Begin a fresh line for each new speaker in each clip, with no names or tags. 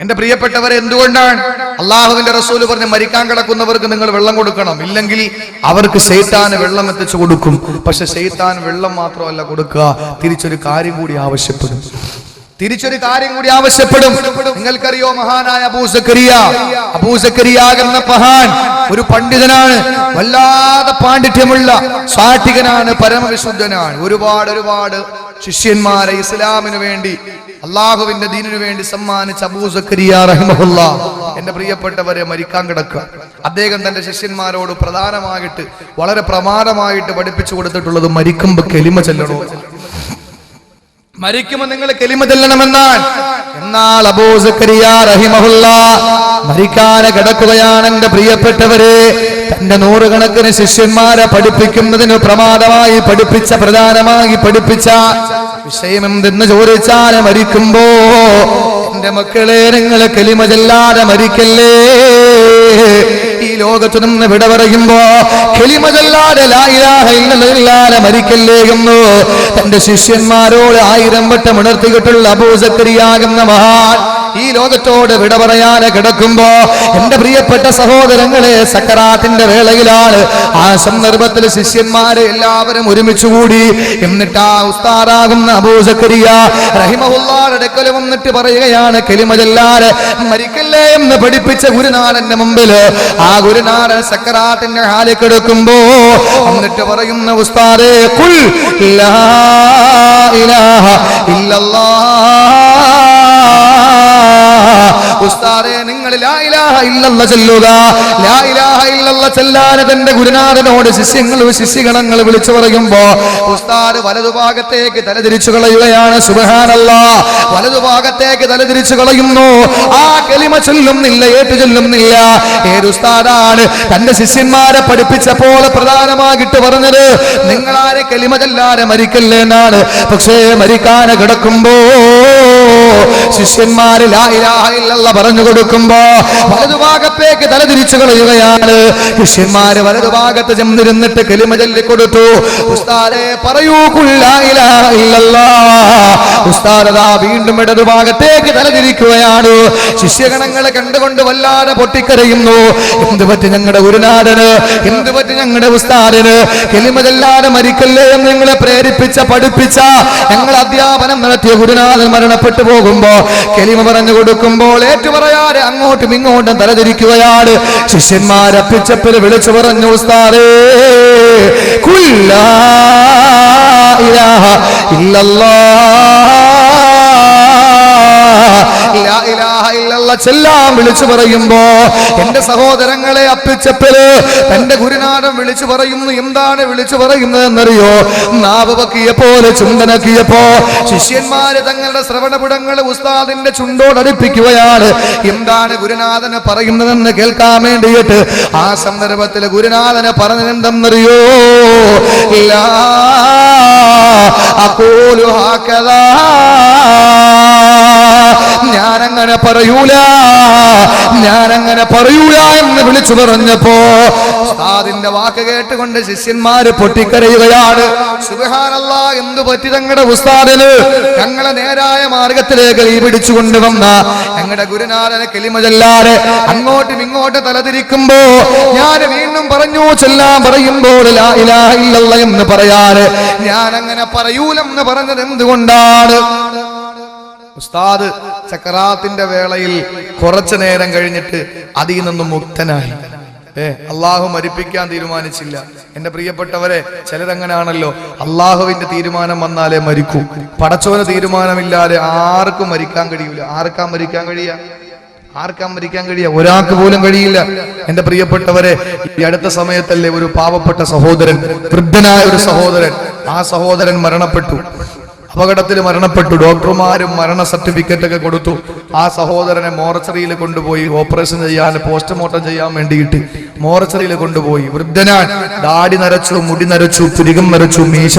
എന്റെ പ്രിയപ്പെട്ടവരെ, എന്തുകൊണ്ടാണ് അള്ളാഹുവിന്റെ റസൂല് പറഞ്ഞ് മരിക്കാൻ കിടക്കുന്നവർക്ക് നിങ്ങൾ വെള്ളം കൊടുക്കണം, ഇല്ലെങ്കിൽ അവർക്ക് ശൈത്താന് വെള്ളം എത്തിച്ചു കൊടുക്കും. പക്ഷെ ശൈത്താൻ വെള്ളം മാത്രമല്ല കൊടുക്കുക, തിരിച്ചൊരു കാര്യം കൂടി ആവശ്യപ്പെടും. നിങ്ങൾക്കറിയോ, മഹാനായ അബൂ സക്കരിയ എന്ന മഹാൻ ഒരു പണ്ഡിതനാണ്, വല്ലാതെ പാണ്ഡിത്യമുള്ള സാത്വികനാണ്, പരമവിശുദ്ധനാണ്. ഒരുപാട് ശിഷ്യന്മാരെ ഇസ്ലാമിനു വേണ്ടി, അള്ളാഹുവിന്റെ ദീനിനു വേണ്ടി സമ്മാനിച്ച അബൂ സക്കരിയ റഹിമഹുല്ലാഹ് എന്റെ പ്രിയപ്പെട്ടവരെ മരിക്കാൻ കിടക്കുക. അദ്ദേഹം തന്റെ ശിഷ്യന്മാരോട് വളരെ പ്രമാദമായിട്ട് പഠിപ്പിച്ചു കൊടുത്തിട്ടുള്ളത് മരിക്കുമ്പോ കലിമ ചൊല്ലണോ, മരിക്കുമ്പോൾ നിങ്ങൾ കലിമ ചൊല്ലണമെന്നാണ്. എന്നാൽ അബൂ സക്കരിയ റഹിമഹുല്ലാഹ് മരിക്കാൻ കിടക്കുകയാണ്. എന്റെ പ്രിയപ്പെട്ടവരെ, തന്റെ നൂറുകണക്കിന് ശിഷ്യന്മാരെ പഠിപ്പിക്കുന്നതിന് പ്രധാനമായി പഠിപ്പിച്ച വിഷയം എന്തെന്ന് ചോദിച്ചാൽ, മരിക്കുമ്പോ എന്റെ മക്കളെ നിങ്ങൾ കലിമ ചൊല്ലാതെ മരിക്കല്ലേ. ഈ ലോകത്തു നിന്ന് വിട പറയുമ്പോ കലിമ ചൊല്ലാതെ ലാ ഇലാഹ ഇല്ലല്ലാഹ് മരിക്കല്ലേ എന്ന് തന്റെ ശിഷ്യന്മാരോട് 1000 വട്ടം ഉണർത്തിയിട്ടുള്ള അബൂ സക്കരിയ എന്ന മഹാൻ ഈ ലോകത്തോട് വിട പറയാതെ കിടക്കുമ്പോ എന്റെ പ്രിയപ്പെട്ട സഹോദരങ്ങളെ, സക്കറാത്തിന്റെ വേളയിലാണ്. ആ സന്ദർഭത്തിൽ ശിഷ്യന്മാരെ എല്ലാവരും ഒരുമിച്ചുകൂടി. എന്നിട്ട് ആ ഉസ്താദാകുന്ന അബൂ സക്കരിയ റഹിമഹുല്ലാഹുവിന്റെ അടുക്കൽ വന്നിട്ട് പറയുകയാണ്, കലിമ ചൊല്ലാതെ മരിക്കല്ലേ എന്ന് പഠിപ്പിച്ച ഗുരുനാഥന്റെ മുമ്പില് ആ ഗുരുനാഥൻ സക്കറാത്തിന്റെ ഹാലിൽ കിടക്കുമ്പോ എന്നിട്ട് പറയുന്ന, ഉസ്താദേ ഖുൽ ലാ ഇലാഹ ഇല്ലല്ലാഹ്, ഉസ്താദേ നിങ്ങൾ ലാ ഇലാഹ ഇല്ലല്ലാഹ് ചൊല്ലുക. ലാ ഇലാഹ ഇല്ലല്ലാഹ് ചൊല്ലാൻ തന്റെ ഗുരുനാഥനോട് ശിഷ്യഗണങ്ങൾ വിളിച്ചു പറയുമ്പോ ഉസ്താദ് വലതുഭാഗത്തേക്ക് തലതിരിച്ചു കളയുകയാണ്. സുബ്ഹാനല്ലാഹ്, വലതുഭാഗത്തേക്ക് തലതിരിച്ചു കളയുന്നു. ആ കലിമ ചൊല്ലുന്നില്ല, ഏറ്റു ചൊല്ലുന്നില്ല. ഏത് ഉസ്താദാണ് തന്റെ ശിഷ്യന്മാരെ പഠിപ്പിച്ചപ്പോൾ പ്രധാനമായിട്ട് പറഞ്ഞത് നിങ്ങളാരെ കലിമ ചൊല്ലാതെ മരിക്കല്ലേ എന്നാണ്. പക്ഷേ മരിക്കാൻ കിടക്കുമ്പോ ശിഷ്യന്മാര് ലാ ഇലാഹ ഇല്ലല്ലാഹ് പറഞ്ഞു കൊടുക്കുമ്പോ വലതുഭാഗത്തേക്ക് തലതിരിച്ചു കളയുകയാണ്. ശിഷ്യന്മാര് വലതുഭാഗത്ത് ചെന്നിരുന്നിട്ട് കലിമ ചൊല്ലിക്കൊടുത്തു. ഉസ്താദേ പറയൂ ഖുൽ ലാ ഇലാഹ ഇല്ലല്ലാഹ്. ഉസ്താദ് വീണ്ടും ഇടതുഭാഗത്തേക്ക് തലതിരിക്കുകയാണ്. ശിഷ്യഗണങ്ങളെ കണ്ടുകൊണ്ട് വല്ലാതെ പൊട്ടിക്കരയുന്നു. എന്ത് പറ്റി ഞങ്ങളുടെ ഗുരുനാഥന്, എന്ത് പറ്റി ഞങ്ങളുടെ ഉസ്താദിന്? കലിമ ചൊല്ലാതെ മരിക്കല്ലേ എന്ന് ഞങ്ങളെ പ്രേരിപ്പിച്ച പഠിപ്പിച്ച ഞങ്ങൾ അധ്യാപനം നടത്തിയ ഗുരുനാഥൻ മരണപ്പെട്ടു പോകുമ്പോ കലിമ പറഞ്ഞു കൊടുക്കുമ്പോൾ ഏറ്റുപറയാതെ അങ്ങോട്ടും ഇങ്ങോട്ടും തലതിരിക്കുകയാണ്. ശിഷ്യന്മാരെ അപ്പിച്ചപ്പിൽ വിളിച്ചു പറഞ്ഞു, ഉസ്താദേ ഖുൽ ലാ ഇലാഹ ഇല്ലല്ലാഹ് ചെല്ലാം വിളിച്ചു പറയുമ്പോ എന്റെ സഹോദരങ്ങളെ അപ്പിച്ചപ്പില് തന്റെ ഗുരുനാഥൻ വിളിച്ചു പറയുന്നു. എന്താണ് വിളിച്ചു പറയുന്നത് എന്നറിയോ? നാവ് പൊക്കിയപ്പോലെ ചുണ്ടനക്കിയപ്പോ ശിഷ്യന്മാര് തങ്ങളുടെ ശ്രവണപുടങ്ങൾ ഉസ്താദിന്റെ ചുണ്ടോടടുപ്പിക്കുകയാണ്. എന്താണ് ഗുരുനാഥന് പറയുന്നതെന്ന് കേൾക്കാൻ വേണ്ടിയിട്ട് ആ സന്ദർഭത്തിൽ ഗുരുനാഥന് പറഞ്ഞതെന്തെന്നറിയോ? ലാ അഖൂലു ഹകദാ, ഞാനങ്ങനെ പറയൂല എന്ന് വിളിച്ചു പറഞ്ഞപ്പോ ഉസ്താദിന്റെ വാക്ക് കേട്ടുകൊണ്ട് ശിഷ്യന്മാര് പൊട്ടിക്കരയുകയാണ്. സുബ്ഹാനല്ലാഹ്, എന്തു പറ്റി ഞങ്ങളുടെ ഉസ്താദിന്? ഞങ്ങളെ നേരായ മാർഗത്തിലേക്ക് ഈ പിടിച്ചു കൊണ്ടുവന്ന ഞങ്ങളുടെ ഗുരുനാഥനെ കലിമ ചൊല്ലാതെ അങ്ങോട്ടും ഇങ്ങോട്ടും തലതിരിക്കുമ്പോ ഞാൻ വീണ്ടും പറഞ്ഞു ചൊല്ലാൻ പറയുമ്പോൾ ലാ ഇലാഹ ഇല്ലല്ലാഹ് എന്ന് പറയാറ് ഞാൻ അങ്ങനെ പറയൂലെന്ന് പറഞ്ഞത് എന്തുകൊണ്ടാണ്? ഉസ്താദ് സക്കറാത്തിന്റെ വേളയിൽ കുറച്ചു നേരം കഴിഞ്ഞിട്ട് അതിൽ നിന്നും മുക്തനായി. അള്ളാഹു മരിപ്പിക്കാൻ തീരുമാനിച്ചില്ല. എന്റെ പ്രിയപ്പെട്ടവരെ, ചിലരങ്ങനാണല്ലോ, അള്ളാഹുവിന്റെ തീരുമാനം വന്നാലേ മരിക്കൂ. പടച്ചോന് തീരുമാനമില്ലാതെ ആർക്കും മരിക്കാൻ കഴിയൂല. ആർക്കാൻ മരിക്കാൻ കഴിയുക? ഒരാൾക്ക് പോലും കഴിയില്ല. എന്റെ പ്രിയപ്പെട്ടവരെ, ഈ അടുത്ത സമയത്തല്ലേ ഒരു പാവപ്പെട്ട സഹോദരൻ, വൃദ്ധനായ ഒരു സഹോദരൻ, ആ സഹോദരൻ മരണപ്പെട്ടു. അപകടത്തിൽ മരണപ്പെട്ടു. ഡോക്ടർമാരും മരണ സർട്ടിഫിക്കറ്റ് ഒക്കെ കൊടുത്തു. ആ സഹോദരനെ മോർച്ചറിയിൽ കൊണ്ടുപോയി ഓപ്പറേഷൻ ചെയ്യാൻ, പോസ്റ്റ്മോർട്ടം ചെയ്യാൻ വേണ്ടിയിട്ട് മോർച്ചറിയിൽ കൊണ്ടുപോയി. വൃദ്ധനാൻ, ദാടി നരച്ചു, മുടി നരച്ചു, പുരികം നരച്ചു, മീശ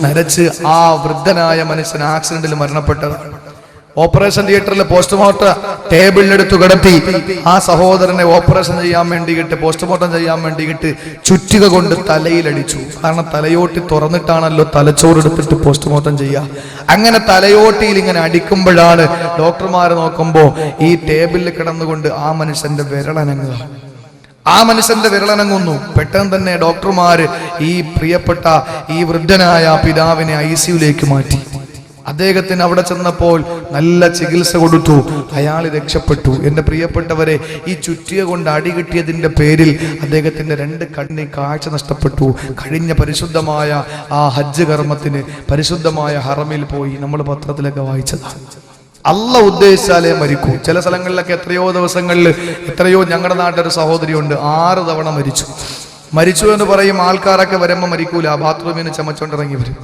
നരച്ച് ആ വൃദ്ധനായ മനുഷ്യൻ ആക്സിഡന്റിൽ മരണപ്പെട്ടതാണ്. ഓപ്പറേഷൻ തിയേറ്ററിൽ പോസ്റ്റ്മോർട്ടം ടേബിളിലെടുത്ത് കിടത്തി ആ സഹോദരനെ ഓപ്പറേഷൻ ചെയ്യാൻ വേണ്ടിയിട്ട് പോസ്റ്റ്മോർട്ടം ചെയ്യാൻ വേണ്ടിയിട്ട് ചുറ്റിക കൊണ്ട് തലയിലടിച്ചു. കാരണം തലയോട്ടി തുറന്നിട്ടാണല്ലോ തലച്ചോറെടുത്തിട്ട് പോസ്റ്റ്മോർട്ടം ചെയ്യുക. അങ്ങനെ തലയോട്ടിയിൽ ഇങ്ങനെ അടിക്കുമ്പോഴാണ് ഡോക്ടർമാർ നോക്കുമ്പോ ഈ ടേബിളിൽ കിടന്നുകൊണ്ട് ആ മനുഷ്യന്റെ വിരളനങ്ങുന്നു. പെട്ടെന്ന് തന്നെ ഡോക്ടർമാര് ഈ പ്രിയപ്പെട്ട ഈ വൃദ്ധനായ പിതാവിനെ ICUലേക്ക് മാറ്റി. അദ്ദേഹത്തിന് അവിടെ ചെന്നപ്പോൾ നല്ല ചികിത്സ കൊടുത്തു. അയാൾ രക്ഷപ്പെട്ടു. എന്റെ പ്രിയപ്പെട്ടവരെ, ഈ ചുറ്റിക കൊണ്ട് അടി കിട്ടിയതിന്റെ പേരിൽ അദ്ദേഹത്തിന്റെ 2 കണ്ണിന് കാഴ്ച നഷ്ടപ്പെട്ടു. കഴിഞ്ഞ പരിശുദ്ധമായ ആ ഹജ്ജ് കർമ്മത്തിന് പരിശുദ്ധമായ ഹറമിൽ പോയി. നമ്മൾ പത്രത്തിലൊക്കെ വായിച്ചതാണ്. അള്ളാഹ് ഉദ്ദേശിച്ചാലേ മരിക്കൂ. ചില സ്ഥലങ്ങളിലൊക്കെ എത്രയോ ദിവസങ്ങളിൽ ഞങ്ങളുടെ നാട്ടിലൊരു സഹോദരിയുണ്ട് 6 തവണ മരിച്ചു എന്ന് പറയും. ആൾക്കാരൊക്കെ വരുമ്പോൾ മരിക്കൂല, ബാത്റൂമിന് ചമച്ചോണ്ടിറങ്ങി വരും.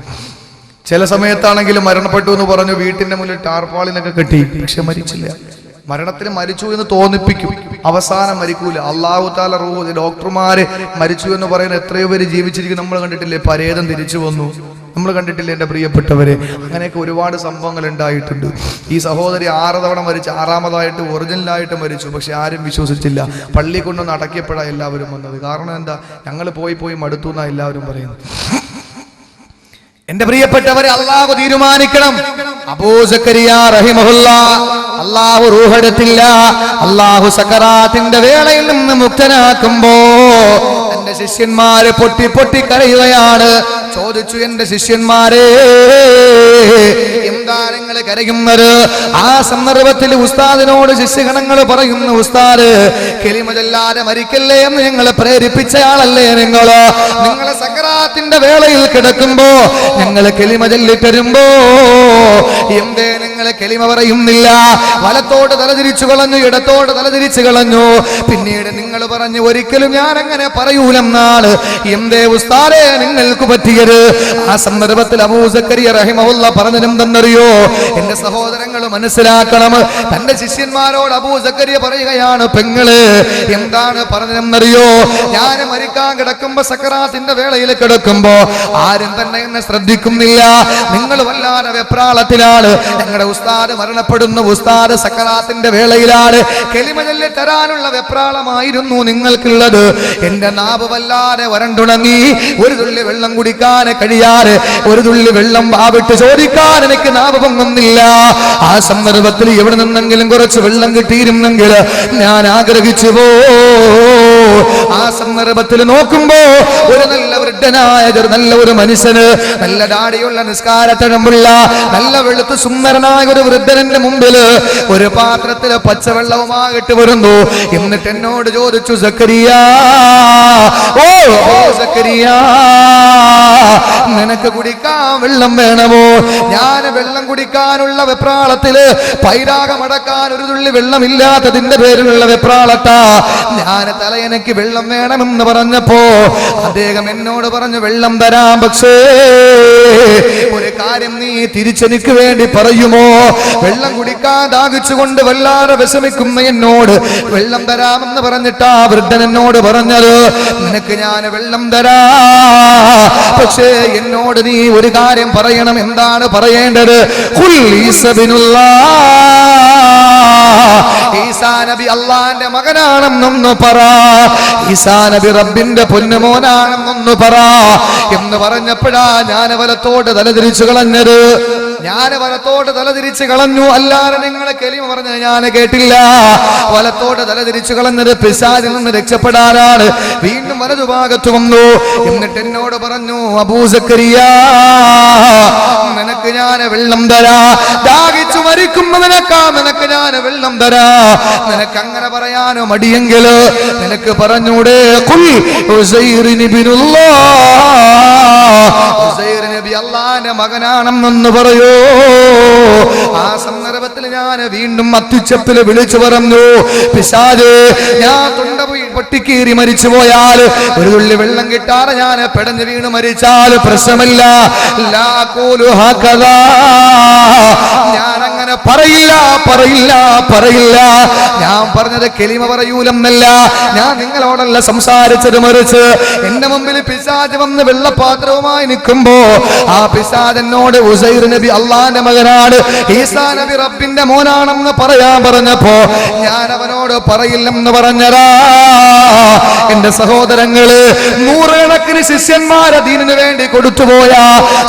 ചില സമയത്താണെങ്കിലും മരണപ്പെട്ടു എന്ന് പറഞ്ഞു വീട്ടിന്റെ മുന്നിൽ ടാർപ്പാളിനൊക്കെ കെട്ടി, പക്ഷെ മരിച്ചില്ല. മരണത്തിന് മരിച്ചു എന്ന് തോന്നിപ്പിക്കും, അവസാനം മരിക്കൂല. അല്ലാഹു തആല റൂഹ്, ഡോക്ടർമാര് മരിച്ചു എന്ന് പറയുന്ന എത്രയോ പേര് ജീവിച്ചിരിക്കും. നമ്മൾ കണ്ടിട്ടില്ലേ? പരേതം തിരിച്ചു വന്നു, നമ്മൾ കണ്ടിട്ടില്ലേ എൻ്റെ പ്രിയപ്പെട്ടവരെ? അങ്ങനെയൊക്കെ ഒരുപാട് സംഭവങ്ങൾ ഉണ്ടായിട്ടുണ്ട്. ഈ സഹോദരി 6 തവണ മരിച്ചു, 6ാമതായിട്ട് ഒറിജിനലായിട്ട് മരിച്ചു. പക്ഷെ ആരും വിശ്വസിച്ചില്ല. പള്ളി കൊണ്ടൊന്ന് അടക്കിയപ്പോഴാണ് എല്ലാവരും വന്നത്. കാരണം എന്താ? ഞങ്ങൾ പോയി മടുത്തു എന്നാണ് എല്ലാവരും പറയുന്നത്. എന്റെ പ്രിയപ്പെട്ടവരെ, അള്ളാഹു തീരുമാനിക്കണം. അബൂ സക്കരിയ റഹിമഹുല്ലാഹ് അള്ളാഹു റൂഹെടുത്തില്ല. അള്ളാഹു സക്കറാത്തിന്റെ വേളയിൽ നിന്ന് മുക്തനാക്കുമ്പോ എന്റെ ശിഷ്യന്മാരെ പൊട്ടി കരയുകയാണ്. ചോദിച്ചു, എന്റെ ശിഷ്യന്മാരെ, എന്താ നിങ്ങൾ കരയുന്നത്? ആ സന്ദർഭത്തിൽ ഉസ്താദിനോട് ശിഷ്യഗണങ്ങൾ പറയുന്നു, ഉസ്താദ്, കലിമ ചൊല്ലാതെ മരിക്കല്ലേ എന്ന് ഞങ്ങളെ പ്രേരിപ്പിച്ചയാളല്ലേ നിങ്ങളെ സക്കറാത്തിന്റെ വേളയിൽ കിടക്കുമ്പോ ഞങ്ങൾ കലിമ ചൊല്ലിത്തരുമ്പോ എന്തേ നിങ്ങൾ കലിമ പറയുന്നില്ല? വലത്തോട് തലതിരിച്ചു കളഞ്ഞു, ഇടത്തോട് തലതിരിച്ചു കളഞ്ഞു. പിന്നീട് നിങ്ങൾ പറഞ്ഞു, ഒരിക്കലും ഞാൻ അങ്ങനെ പറയൂലെന്നാണ്. എന്തേ ഉസ്താദേ നിങ്ങൾക്ക് പറ്റിയത്? ആ സന്ദർഭത്തിൽ അബൂ സക്കരിയ റഹിമഹുല്ലാഹ് പറഞ്ഞതെന്തെന്നറിയോ? എന്റെ സഹോദരങ്ങൾ മനസ്സിലാക്കണം. തന്റെ ശിഷ്യന്മാരോട് അബൂ സക്കരിയ പറയുകയാണ്, പെങ്ങള്, എന്താണ് പറഞ്ഞതെന്നറിയോ? ഞാൻ മരിക്കാൻ കിടക്കുമ്പോ, സക്കറാത്തിന്റെ വേളയിൽ കിടക്കുമ്പോ ആരും തന്നെ എന്നെ ശ്രദ്ധിക്കുന്നില്ല. നിങ്ങൾ വല്ലാതെ വെപ്രാളത്തിലാണ്. ഞങ്ങളുടെ ഉസ്താദ് മരണപ്പെടുന്നു, ഉസ്താദ് സക്കറാത്തിന്റെ വേളയിലാണ്. കലിമ ചൊല്ലി തരാനുള്ള വെപ്രാളമായിരുന്നു നിങ്ങൾക്കുള്ളത്. എന്റെ നാവ് വല്ലാതെ വരണ്ടുണങ്ങി, ഒരു തുള്ളി വെള്ളം കുടിക്കാൻ കഴിയാറ്, ഒരു തുള്ളി വെള്ളം വാവിട്ട് ചോദിക്കാൻ എനിക്ക് നാവ് പൊങ്ങുന്നില്ല. ആ സന്ദർഭത്തിൽ എവിടെ നിന്നെങ്കിലും കുറച്ച് വെള്ളം കിട്ടിയിരുന്നെങ്കിൽ ഞാൻ ആഗ്രഹിച്ചു പോ. ആ സന്ദർഭത്തിൽ നോക്കുമ്പോ ഒരു നല്ല വൃദ്ധനായ നല്ല ഒരു മനുഷ്യന്, നല്ല ഡാടിയുള്ള നിസ്കാരത്തഴമ്പുള്ള നല്ല വെളുത്ത് സുന്ദരനായ ഒരു വൃദ്ധനന്റെ മുമ്പിൽ ഒരു പാത്രത്തില് പച്ചവെള്ളവുമായിട്ട് വരുന്നു. എന്നിട്ട് എന്നോട് ചോദിച്ചു, സക്കരിയ, ഓ സക്കരിയ, നിനക്ക് കുടിക്കാൻ വെള്ളം വേണമോ? ഞാൻ വെള്ളം കുടിക്കാനുള്ള വെപ്രാളത്തില്, പൈരാഗമടക്കാൻ ഒരു തുള്ളി വെള്ളമില്ലാത്തതിന്റെ പേരിലുള്ള വെപ്രാളത്താ ഞാൻ തലയനക്ക് വെള്ളം വേണമെന്ന് പറഞ്ഞപ്പോ അദ്ദേഹം എന്നോട് പറഞ്ഞു, വെള്ളം തരാം, പക്ഷേ ഒരു കാര്യം നീ തിരിച്ചെനിക്ക് വേണ്ടി പറയുമോ? വെള്ളം കുടിക്കാൻ ദാഹിച്ചുകൊണ്ട് വല്ലാതെ വിഷമിക്കുന്ന എന്നോട് വെള്ളം തരാമെന്ന് പറഞ്ഞിട്ടാ വൃദ്ധൻ എന്നോട് പറഞ്ഞത്. നിനക്ക് ഞാൻ വെള്ളം തരാ, പക്ഷേ എന്നോട് നീ ഒരു കാര്യം പറയണം. എന്താണ് പറയേണ്ടത്? ഈസാ നബി അള്ളാന്റെ മകനാണെന്നൊന്നു പറ, ഈസാ നബി റബ്ബിന്റെ പൊന്നുമോനാണെന്നൊന്നു പറ എന്ന് പറഞ്ഞപ്പോഴാ ഞാൻ വലത്തോട്ട് തലതിരിച്ചു കളഞ്ഞത്. ഞാൻ വലത്തോട്ട് തലതിരിച്ചു കളഞ്ഞു, അല്ലാതെ നിങ്ങളെ കലിമ പറഞ്ഞത് ഞാൻ കേട്ടില്ല. വലത്തോട്ട് തലതിരിച്ചു കളഞ്ഞത് പിശാചിൽ നിന്ന് രക്ഷപ്പെടാനാണ്. വീണ്ടും വലതുഭാഗത്ത് വന്നു. എന്നിട്ട് എന്നോട് പറഞ്ഞു, അബൂ സക്കരിയ, നിനക്ക് ഞാൻ വെള്ളം തരാ, ദാഹിച്ചു മരിക്കുന്നതിനേക്കാ നിനക്ക് ഞാൻ വെള്ളം തരാ. നിനക്ക് അങ്ങനെ പറയാനോ മടിയെങ്കിൽ നിനക്ക് പറഞ്ഞൂടെ, ഖുൽ ഉസൈർ നബി അല്ലാഹുവിന്റെ മകനാണെന്നൊന്ന് പറയൂ. ആ സന്ദർഭത്തിൽ ഞാൻ വീണ്ടും അത്യുച്ചത്തിൽ വിളിച്ചു പറഞ്ഞു, പിശാചേ, ഞാൻ തൊണ്ട പൊട്ടിക്കീറി മരിച്ചു പോയാൽ, ഒരു തുള്ളി വെള്ളം കിട്ടാതെ ഞാൻ പെടഞ്ഞു വീണ് മരിച്ചാൽ പ്രശ്നമില്ല. ഞാൻ ഞാനങ്ങനെ പറയില്ല. ഞാൻ പറഞ്ഞത് കെലിമ പറയൂലെന്നല്ല, ഞാൻ നിങ്ങളോടല്ല സംസാരിച്ചത്, മറിച്ച് എന്റെ മുമ്പിൽ പിശാച് വന്ന് വെള്ളപാത്രവുമായി നിൽക്കുമ്പോ ആ പിശാച് എന്നോട് ഉസൈർ നബി അള്ളാന്റെ മകനാണ്, ഈസാ നബി റബ്ബിന്റെ മോനാണെന്ന് പറയാൻ പറഞ്ഞപ്പോ ഞാൻ അവനോട് പറയില്ലെന്ന് പറഞ്ഞതാ. എന്റെ സഹോദരങ്ങള്, നൂറുകണക്കിന് ശിഷ്യന്മാരെ ദീനിനു വേണ്ടി കൊടുത്തുപോയ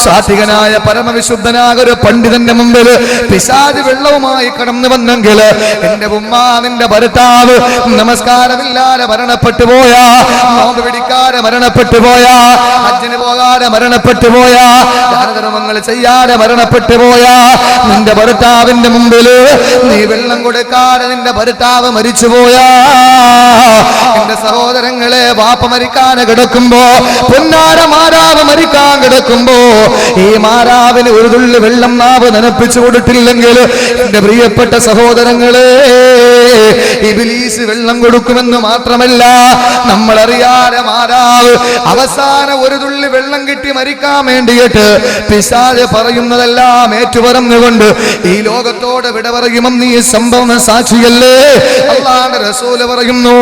സാത്വികനായ പരമവിശുദ്ധനായ ഒരു പണ്ഡിതന്റെ മുമ്പിൽ പിശാച് വെള്ളവുമായി കടന്നു വന്നെങ്കിൽ എന്റെ ഉമ്മ, നിന്റെ ഭർത്താവ് നമസ്കാരമില്ലാതെ മരണപ്പെട്ടു പോയ, നോമ്പ് പിടിക്കാതെ മരണപ്പെട്ടു പോയ, ഹജ്ജിന് പോകാതെ മരണപ്പെട്ടു പോയ, ദാനധർമ്മങ്ങൾ ചെയ്യാതെ മരണപ്പെട്ടു പോയ നിന്റെ ഭർത്താവിന്റെ മുമ്പിൽ നീ വെള്ളം കൊടുക്കാതെ നിന്റെ ഭർത്താവ് മരിച്ചുപോയ, എന്റെ സഹോദരങ്ങളെ, വാപ്പ മരിക്കാൻ കിടക്കുമ്പോ, പൊന്നാര മാരാവ് മരിക്കാൻ കിടക്കുമ്പോ ഈ മാരാവിന് ഒരു തുള്ളി വെള്ളം നാവ് നനപ്പിച്ചു കൊടുത്തില്ലെങ്കിൽ എന്റെ പ്രിയപ്പെട്ട സഹോദരങ്ങളെ, ഇബ്ലീസ് വെള്ളം കൊടുക്കുമെന്ന് മാത്രമല്ല, നമ്മളറിയാതെ മാരാവ് അവസാനം ഒരു തുള്ളി വെള്ളം കിട്ടി മരിക്കാൻ വേണ്ടിയിട്ട് പിശാച് പറയുന്നതെല്ലാം ഏറ്റുപറഞ്ഞുകൊണ്ട് ഈ ലോകത്തോട് വിട പറയുമെന്ന് ഈ സംഭവം സാക്ഷിയല്ലേ. അല്ലാഹുവിന്റെ റസൂൽ പറയുന്നു,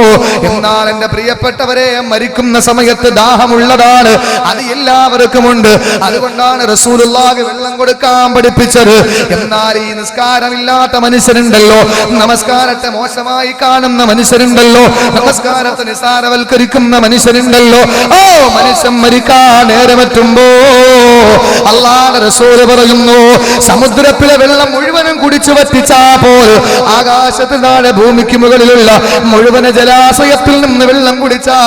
എന്നാൽ എന്റെ പ്രിയപ്പെട്ടവരെ, മരിക്കുന്ന സമയത്ത് ദാഹമുള്ളതാണ്, അത് എല്ലാവർക്കുമുണ്ട്. അതുകൊണ്ടാണ് റസൂലുള്ളാഹി വെള്ളം കൊടുക്കാൻ പഠിപ്പിച്ചത്. എന്നാൽ ഈ നിസ്കാരമില്ലാത്ത മനുഷ്യരുണ്ടല്ലോ, നമസ്കാരത്തെ മോശമായി കാണുന്ന മനുഷ്യരുണ്ടല്ലോ, നമസ്കാരത്തെ നിസാരവൽക്കരിക്കുന്ന മനുഷ്യരുണ്ടല്ലോ, മനുഷ്യൻ മരിക്കാൻ നേരമെത്തുമ്പോ അല്ലാഹുവിന്റെ റസൂൽ പറയുന്നു, സമുദ്രത്തിലെ വെള്ളം മുഴുവനും കുടിച്ചു വറ്റിച്ചാൽ ആകാശത്ത് താഴെ ഭൂമിക്ക് മുകളിലുള്ള മുഴുവൻ ജലാശയത്തിൽ നിന്ന് വെള്ളം കുടിച്ചാൽ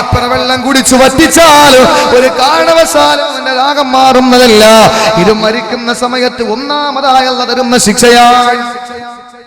എത്ര വെള്ളം കുടിച്ചു വറ്റിച്ചാലും ഒരു കാരണവശാലും അവന്റെ ദാഹം മാറുന്നതല്ല. ഇത് മരിക്കുന്ന സമയത്ത് ഒന്നാമതായുള്ള തരുന്ന ശിക്ഷയാണ്.